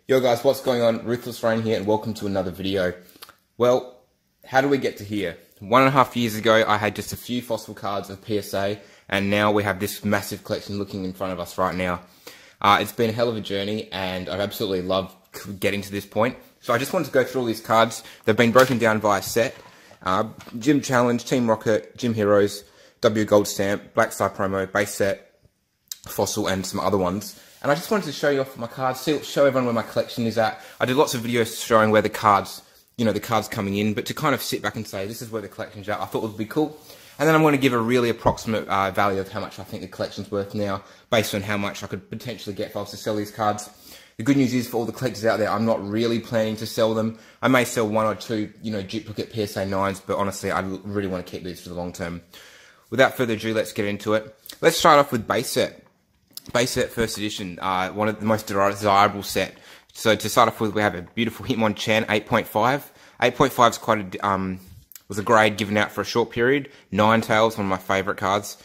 Yo guys, what's going on? RuthlessRain here and welcome to another video. Well, how do we get to here? 1.5 years ago I had just a few fossil cards of PSA and now we have this massive collection looking in front of us right now. It's been a hell of a journey and I've absolutely loved getting to this point. So I just wanted to go through all these cards. They've been broken down via set. Gym Challenge, Team Rocket, Gym Heroes, W Gold Stamp, Black Star Promo, Base Set, Fossil and some other ones. And I just wanted to show you off my cards, show everyone where my collection is at. I did lots of videos showing where the cards, the cards coming in, but to kind of sit back and say, this is where the collection's at, I thought it would be cool. And then I'm going to give a really approximate value of how much I think the collection's worth now, based on how much I could potentially get if I was to sell these cards. The good news is for all the collectors out there, I'm not really planning to sell them. I may sell one or two, duplicate PSA 9s, but honestly, I really want to keep these for the long term. Without further ado, let's get into it. Let's start off with Base Set. Base Set First Edition, one of the most desirable set. So to start off with, we have a beautiful Hitmonchan 8.5. 8.5 is quite a, was a grade given out for a short period. Ninetales, one of my favourite cards.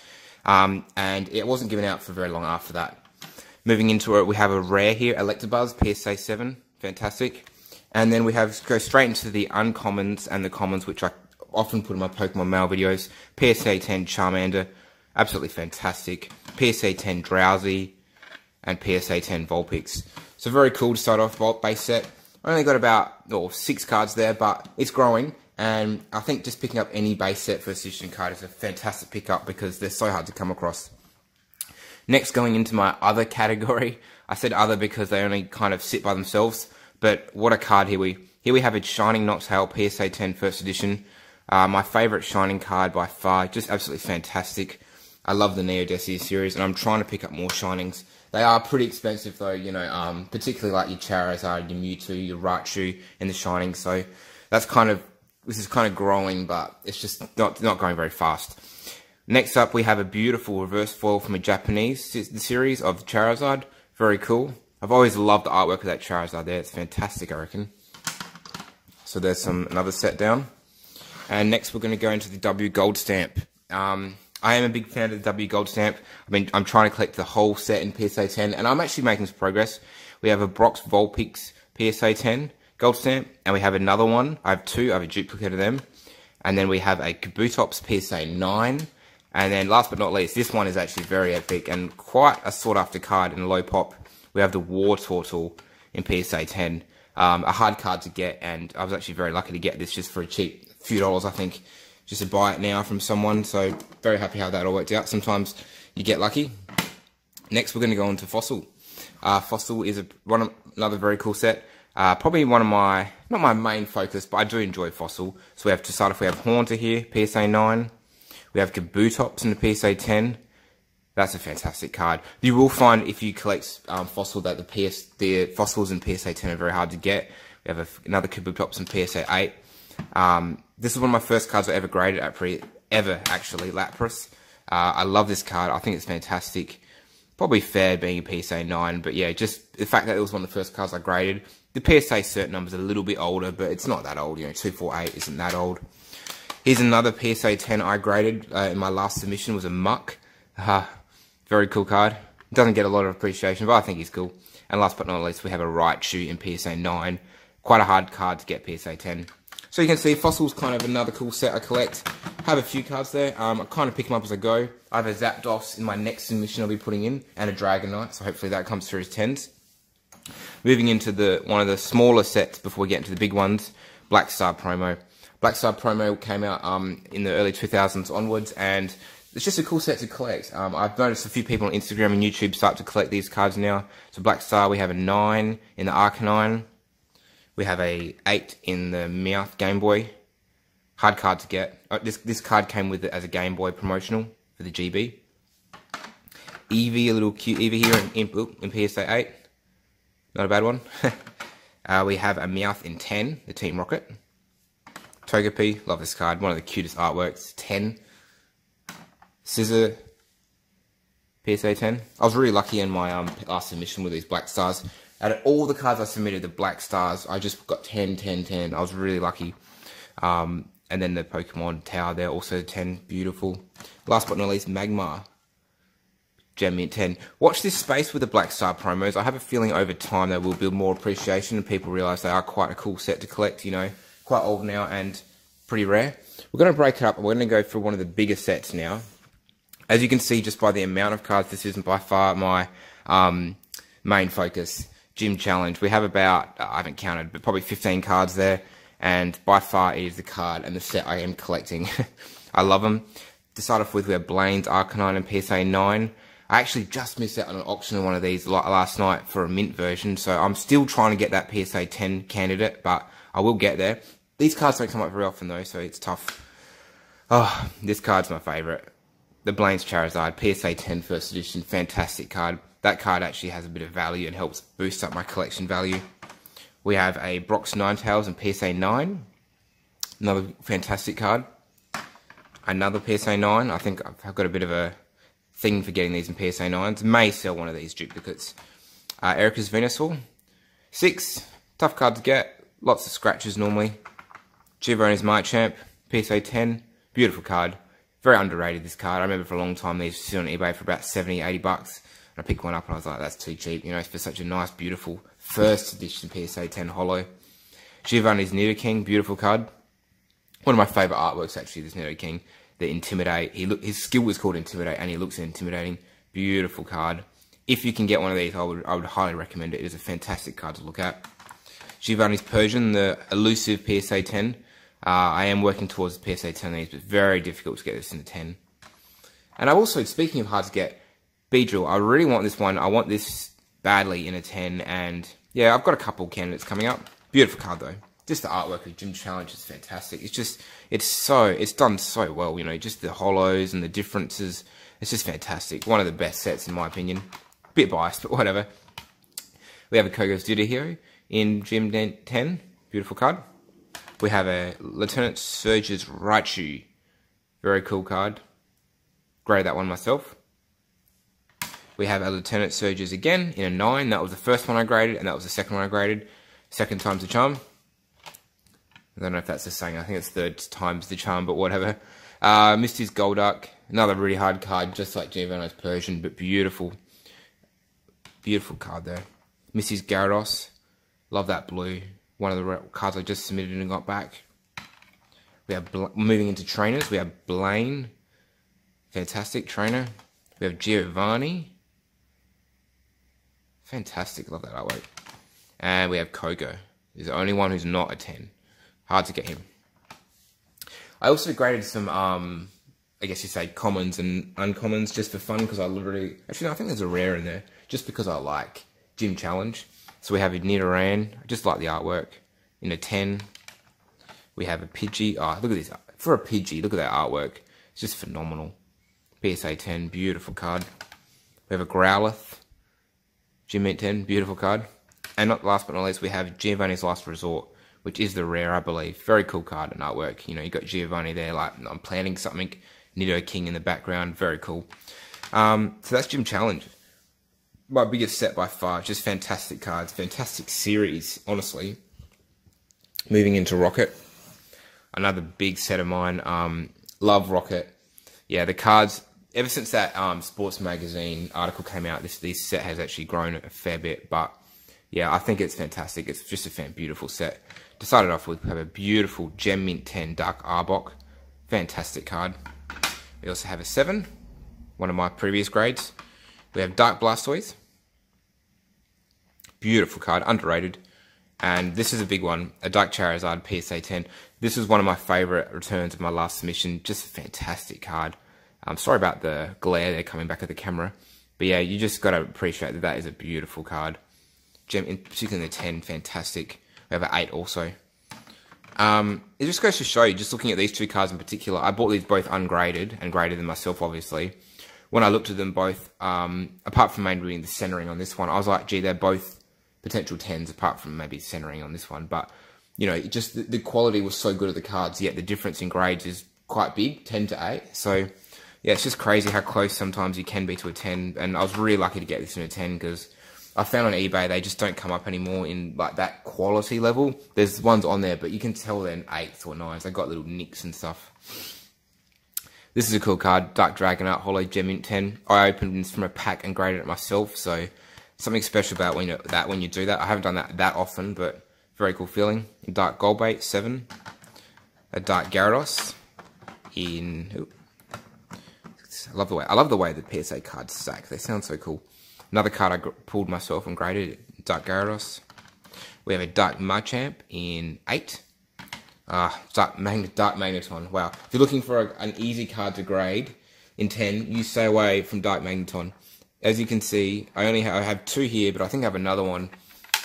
And it wasn't given out for very long after that. Moving into it, we have a rare here, Electabuzz, PSA 7. Fantastic. And then we go straight into the uncommons and the commons, which I often put in my Pokemon mail videos. PSA 10 Charmander. Absolutely fantastic. PSA 10 Drowsy and PSA 10 Vulpix. So very cool to start off base set. I only got about 6 cards there, but it's growing. And I think just picking up any base set first edition card is a fantastic pickup because they're so hard to come across. Next, going into my other category. I said other because they only kind of sit by themselves. But what a card here we have a Shining Noctowl PSA 10 first edition. My favourite Shining card by far. Just absolutely fantastic. I love the Neodessia series, and I'm trying to pick up more Shinings. They are pretty expensive though, particularly like your Charizard, your Mewtwo, your Raichu, and the Shining. So that's this is kind of growing, but it's just not going very fast. Next up, we have a beautiful reverse foil from a Japanese series of Charizard. Very cool. I've always loved the artwork of that Charizard there. It's fantastic, I reckon. So there's another set down. And next, we're going to go into the W Gold Stamp. I am a big fan of the W Gold Stamp. I'm trying to collect the whole set in PSA 10, and I'm actually making some progress. We have a Brox Vulpix PSA 10 Gold Stamp, and we have another one. I have two. I have a duplicate of them. And then we have a Kabutops PSA 9. And then last but not least, this one is actually very epic and quite a sought-after card in a low pop. We have the War Turtle in PSA 10. A hard card to get, and I was actually very lucky to get this just for a cheap few dollars, I think. Just to buy it now from someone, so very happy how that all worked out. Sometimes you get lucky. Next, we're going to go on to Fossil. Fossil is another very cool set. Probably one of my, not my main focus, but I do enjoy Fossil. So we have to start off, we have Haunter here, PSA 9. We have Kabutops in the PSA 10. That's a fantastic card. You will find if you collect Fossil that the fossils in PSA 10 are very hard to get. We have another Kabutops in PSA 8. This is one of my first cards I ever graded ever actually, Lapras. I love this card. I think it's fantastic. Probably fair being a PSA 9, but yeah, just the fact that it was one of the first cards I graded. The PSA cert number's a little bit older, but it's not that old. 248 isn't that old. Here's another PSA 10 I graded in my last submission. Was a Muck. Very cool card. Doesn't get a lot of appreciation, but I think he's cool. And last but not least, we have a Raichu in PSA 9. Quite a hard card to get PSA 10. So you can see Fossil's kind of another cool set I collect. Have a few cards there. I kind of pick them up as I go. I have a Zapdos in my next submission I'll be putting in, and a Dragonite, so hopefully that comes through as 10s. Moving into one of the smaller sets before we get into the big ones, Black Star Promo. Black Star Promo came out in the early 2000s onwards, and it's just a cool set to collect. I've noticed a few people on Instagram and YouTube start to collect these cards now. So Black Star, we have a 9 in the Arcanine. We have a 8 in the Meowth Game Boy. Hard card to get. This card came with it as a Game Boy promotional for the GB. Eevee, a little cute Eevee here in PSA 8. Not a bad one. We have a Meowth in 10, the Team Rocket. Togepi, love this card. One of the cutest artworks. 10. Scissor, PSA 10. I was really lucky in my last submission with these Black Stars. Out of all the cards I submitted, the Black Stars, I just got 10, 10, 10. I was really lucky. And then the Pokemon Tower there, also 10. Beautiful. Last but not least, Magmar. Gem Mint 10. Watch this space with the Black Star promos. I have a feeling over time they will build more appreciation and people realise they are quite a cool set to collect, you know. Quite old now and pretty rare. We're going to break it up and we're going to go for one of the bigger sets now. As you can see just by the amount of cards, this isn't by far my main focus. Gym Challenge. We have about, I haven't counted, but probably 15 cards there. And by far it is the card and the set I am collecting. I love them. To start off with, we have Blaine's Arcanine and PSA 9. I actually just missed out on an auction of one of these last night for a mint version, so I'm still trying to get that PSA 10 candidate, but I will get there. These cards don't come up very often though, so it's tough. Oh, this card's my favourite. The Blaine's Charizard, PSA 10 first edition, fantastic card. That card actually has a bit of value and helps boost up my collection value. We have a Brock's Ninetales and PSA 9. Another fantastic card. Another PSA 9. I think I've got a bit of a thing for getting these in PSA 9s. May sell one of these duplicates. Erica's Venusaur. 6. Tough card to get. Lots of scratches normally. Giovanni's Machamp. PSA 10. Beautiful card. Very underrated, this card. I remember for a long time these used to sit on eBay for about 70, 80 bucks. And I picked one up and I was like, that's too cheap. You know, for such a nice, beautiful first edition PSA 10 holo. Giovanni's Nidoking. Beautiful card. One of my favourite artworks actually, this Nidoking. The Intimidate. His skill was called Intimidate and he looks intimidating. Beautiful card. If you can get one of these, I would highly recommend it. It is a fantastic card to look at. Giovanni's Persian, the elusive PSA 10. I am working towards the PSA 10 of these, but it's very difficult to get this in the 10. And I also, speaking of hard to get, Beedrill, I really want this one. I want this badly in a 10, and yeah, I've got a couple candidates coming up. Beautiful card though. Just the artwork of Gym Challenge is fantastic. It's done so well, you know, just the holos and the differences. It's just fantastic. One of the best sets in my opinion. Bit biased, but whatever. We have a Kogo's Duty Hero in Gym 10. Beautiful card. We have a Lieutenant Surge's Raichu. Very cool card. Graded that one myself. We have a Lieutenant Surge's again in a 9. That was the first one I graded, and that was the second one I graded. Second time's the charm. I don't know if that's the saying. I think it's third time's the charm, but whatever. Misty's Golduck. Another really hard card, just like Giovanni's Persian, but beautiful. Beautiful card there. Misty's Gyarados. Love that blue. One of the cards I just submitted and got back. We have, moving into trainers, we have Blaine. Fantastic trainer. We have Giovanni. Fantastic, love that artwork. And we have Kogo. He's the only one who's not a 10. Hard to get him. I also graded some, I guess you say, commons and uncommons just for fun, because I literally... Actually, no, I think there's a rare in there, just because I like Gym Challenge. So we have a Nidoran. I just like the artwork. In a 10. We have a Pidgey. Oh, look at this. For a Pidgey, look at that artwork. It's just phenomenal. PSA 10, beautiful card. We have a Growlithe. Gym Mint 10, beautiful card. And not last but not least, we have Giovanni's Last Resort, which is the rare, I believe. Very cool card and artwork. You know, you got Giovanni there, like, I'm planning something. Nidoking in the background, very cool. So that's Gym Challenge. My biggest set by far. Just fantastic cards, fantastic series, honestly. Moving into Rocket. Another big set of mine. Love Rocket. Yeah, the cards, ever since that sports magazine article came out, this set has actually grown a fair bit. But yeah, I think it's fantastic. It's just a beautiful set. To start it off with, we have a beautiful Gem Mint 10 Dark Arbok. Fantastic card. We also have a 7, one of my previous grades. We have Dark Blastoise. Beautiful card, underrated. And this is a big one, a Dark Charizard PSA 10. This is one of my favourite returns of my last submission. Just a fantastic card. I'm sorry about the glare there coming back at the camera. But yeah, you just got to appreciate that that is a beautiful card. Gem, particularly in the 10, fantastic. We have an 8 also. It just goes to show you, just looking at these two cards in particular, I bought these both ungraded and graded them myself, obviously. When I looked at them both, apart from maybe the centering on this one, I was like, gee, they're both potential 10s, apart from maybe centering on this one. But, you know, just the quality was so good of the cards, yet the difference in grades is quite big, 10 to 8. So, yeah, it's just crazy how close sometimes you can be to a 10. And I was really lucky to get this in a 10, because I found on eBay they just don't come up anymore in like that quality level. There's ones on there, but you can tell they're 8s or 9s. They got little nicks and stuff. This is a cool card, Dark Dragonite Holo Gem Mint 10. I opened this from a pack and graded it myself, so something special about when you do that. I haven't done that often, but very cool feeling. Dark Golbait 7, a Dark Gyarados in. I love the way the PSA cards stack. They sound so cool. Another card I pulled myself and graded, Dark Gyarados. We have a Dark Machamp in 8. Dark Magneton. Wow. If you're looking for an easy card to grade in 10, you stay away from Dark Magneton. As you can see, I have 2 here, but I think I have another one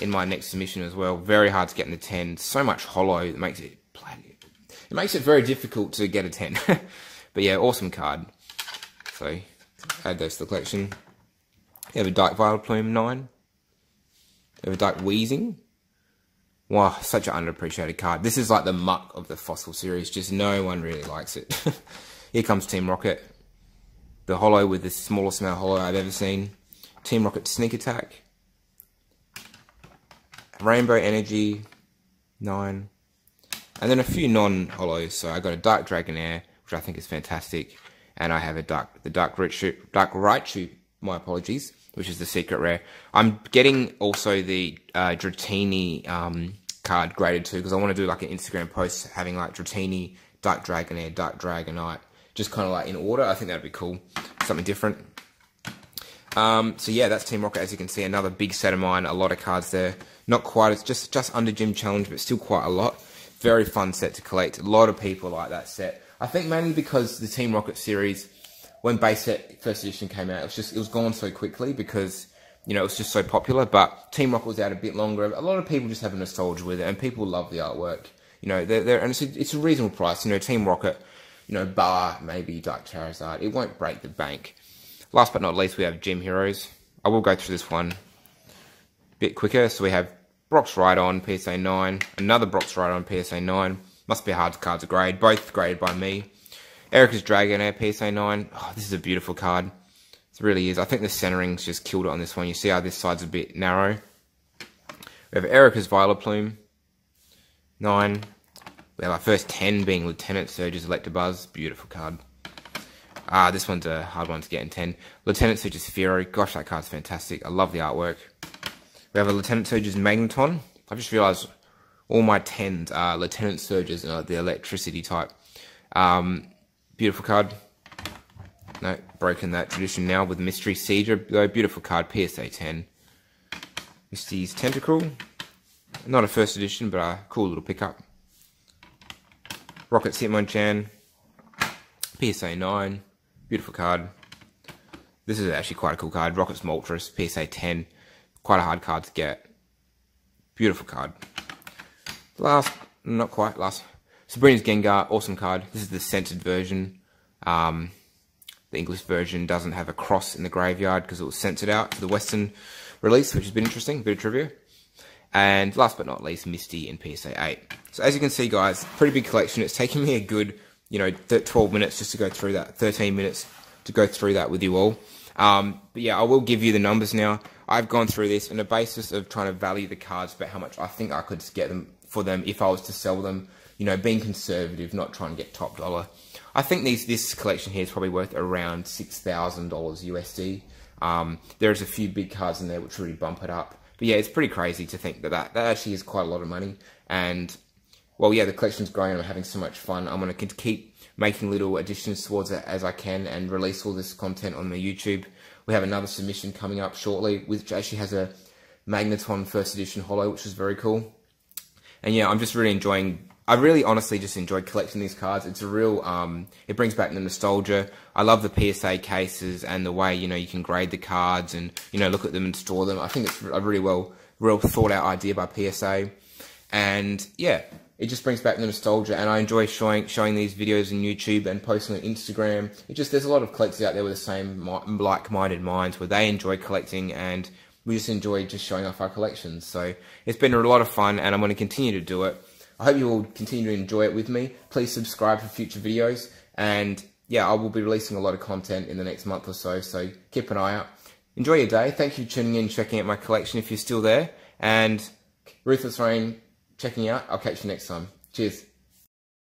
in my next submission as well. Very hard to get in the 10. So much holo that makes it very difficult to get a 10. But yeah, awesome card. So add those to the collection. You have a Dark Vileplume 9. You have a Dark Weezing. Wow, such an underappreciated card. This is like the muck of the Fossil series. Just no one really likes it. Here comes Team Rocket. The holo with the smallest amount of holo I've ever seen. Team Rocket Sneak Attack. Rainbow Energy 9. And then a few non-holos. So I got a Dark Dragonair, which I think is fantastic. And I have the Dark Raichu, my apologies, which is the secret rare. I'm getting also the Dratini card graded too, because I want to do like an Instagram post having like Dratini, Dark Dragonair, Dark Dragonite, just kind of like in order. I think that'd be cool, something different. So yeah, that's Team Rocket. As you can see, another big set of mine. A lot of cards there. Not quite. It's just under Gym Challenge, but still quite a lot. Very fun set to collect. A lot of people like that set. I think mainly because the Team Rocket series, when base set first edition came out, it was gone so quickly because, you know, it was just so popular. But Team Rocket was out a bit longer. A lot of people just have a nostalgia with it, and people love the artwork. You know, and it's a reasonable price. You know, Team Rocket, you know, bar maybe Dark Charizard, it won't break the bank. Last but not least, we have Gym Heroes. I will go through this one a bit quicker. So we have Brock's Rhydon PSA 9, another Brock's Rhydon PSA 9. Must be a hard card to grade. Both graded by me. Erica's Dragonair PSA 9. Oh, this is a beautiful card. It really is. I think the centering's just killed it on this one. You see how this side's a bit narrow. We have Erica's Vileplume 9. We have our first 10 being Lieutenant Surge's Electabuzz. Beautiful card. This one's a hard one to get in 10. Lieutenant Surge's Fearow. Gosh, that card's fantastic. I love the artwork. We have a Lieutenant Surge's Magneton. I've just realised all my 10s are Lieutenant Surge's, the electricity type. Beautiful card. No, broken that tradition now with Mystery Siege, though. Beautiful card, PSA 10. Misty's Tentacle. Not a first edition, but a cool little pickup. Rocket Hitmonchan. PSA 9. Beautiful card. This is actually quite a cool card. Rocket's Moltres, PSA 10. Quite a hard card to get. Beautiful card. Last, not quite last. Sabrina's Gengar, awesome card. This is the centered version. The English version doesn't have a cross in the graveyard because it was censored out for the Western release, which has been interesting, bit of trivia. And last but not least, Misty in PSA 8. So as you can see, guys, pretty big collection. It's taken me a good, 12 minutes just to go through that, 13 minutes to go through that with you all. But yeah, I will give you the numbers now. I've gone through this on a basis of trying to value the cards about how much I think I could get them for them if I was to sell them. Being conservative, not trying to get top dollar. I think this collection here is probably worth around $6,000 USD. There's a few big cards in there which really bump it up. But yeah, it's pretty crazy to think that actually is quite a lot of money. And, well, yeah, the collection's growing and I'm having so much fun. I'm going to keep making little additions towards it as I can and release all this content on my YouTube. We have another submission coming up shortly, which actually has a Magneton first edition holo, which is very cool. And yeah, I'm just really enjoying... I really honestly just enjoy collecting these cards. It's a real, it brings back the nostalgia. I love the PSA cases and the way, you can grade the cards and, look at them and store them. I think it's a really real thought out idea by PSA. And yeah, it just brings back the nostalgia and I enjoy showing these videos on YouTube and posting on Instagram. There's a lot of collectors out there with the same like-minded minds where they enjoy collecting and we just enjoy just showing off our collections. So it's been a lot of fun and I'm going to continue to do it. I hope you all continue to enjoy it with me. Please subscribe for future videos. And yeah, I will be releasing a lot of content in the next month or so. So keep an eye out. Enjoy your day. Thank you for tuning in and checking out my collection if you're still there. And RuthlessRain checking out. I'll catch you next time. Cheers.